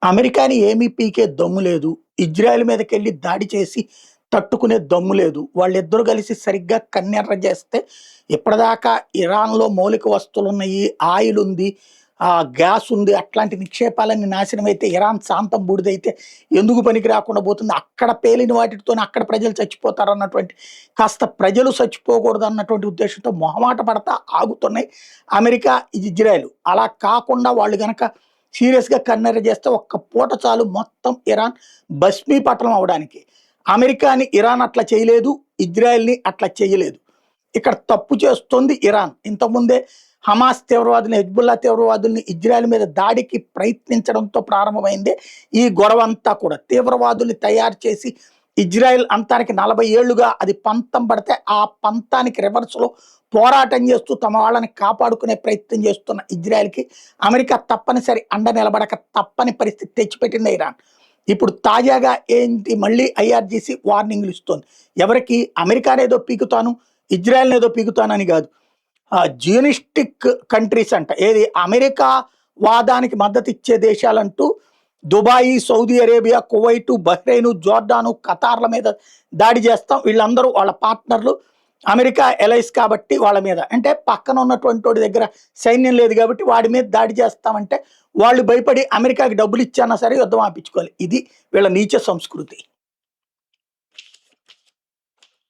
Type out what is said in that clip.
అమెరికాని ఏమీ పీకే దమ్ము లేదు. ఇజ్రాయెల్ మీదకెళ్ళి దాడి చేసి తట్టుకునే దమ్ము లేదు. వాళ్ళిద్దరూ కలిసి సరిగ్గా కన్నెర్ర చేస్తే ఇప్పటిదాకా ఇరాన్‌లో మౌలిక వస్తువులున్నయి, ఆయిల్ ఉంది, గ్యాస్ ఉంది. అట్లాంటి నిక్షేపాలన్నీ నాశనమైతే ఇరాన్ శాంతం బూడిదైతే ఎందుకు పనికి రాకుండా పోతుంది? అక్కడ పేలిన వాటితోనే అక్కడ ప్రజలు చచ్చిపోతారన్నటువంటి కాస్త ప్రజలు చచ్చిపోకూడదన్నటువంటి ఉద్దేశంతో మొహమాట పడతా ఆగుతున్నాయి అమెరికా, ఇజ్రాయెల్. అలా కాకుండా వాళ్ళు గనక సీరియస్‌గా కన్నెర్ర చేస్తే ఒక్క పూట చాలు మొత్తం ఇరాన్ భస్మీపటలం అవ్వడానికి. అమెరికాని ఇరాన్ అట్లా చేయలేదు. ఇజ్రాయెల్‌ని అట్లా చేయలేదు. ఇక్కడ తప్పు చేస్తోంది ఇరాన్. ఇంతకుముందే హమాస్ తీవ్రవాదుల్ని, హెజ్బుల్లా తీవ్రవాదుల్ని ఇజ్రాయెల్ మీద దాడికి ప్రయత్నించడంతో ప్రారంభమైందే ఈ గొడవంతా కూడా. తీవ్రవాదుల్ని తయారు చేసి ఇజ్రాయెల్ అంతానికి 40 ఏళ్లుగా అది పంతం పడితే, ఆ పంతానికి రివర్స్‌లో పోరాటం చేస్తూ తమ వాళ్ళని కాపాడుకునే ప్రయత్నం చేస్తున్న ఇజ్రాయెల్‌కి అమెరికా తప్పనిసరి అండ నిలబడక తప్పని పరిస్థితి తెచ్చిపెట్టింది ఇరాన్. ఇప్పుడు తాజాగా ఏంటి మళ్ళీ ఐఆర్‌జీసీ వార్నింగ్‌లు ఇస్తోంది. ఎవరికి? అమెరికానేదో పీకుతాను, ఇజ్రాయెల్‌నేదో పీకుతానని కాదు. జియోనిస్టిక్ కంట్రీస్ అంట. ఏది? అమెరికా వాదానికి మద్దతిచ్చే దేశాలంటూ Dubai, Saudi Arabia, Kuwait, Bahrain, Jordan, ఖతార్‌ల మీద దాడి చేస్తాం. వీళ్ళందరూ వాళ్ళ పార్ట్నర్లు. అమెరికా ఎలైస్ కాబట్టి వాళ్ళ మీద. అంటే పక్కన ఉన్నటువంటోడి దగ్గర సైన్యం లేదు కాబట్టి వాడి మీద దాడి చేస్తామంటే వాళ్ళు భయపడి అమెరికాకి డబ్బులిచ్చన్నా సరే యుద్ధం ఆపించుకోవాలి. ఇది వీళ్ళ నీచ సంస్కృతి.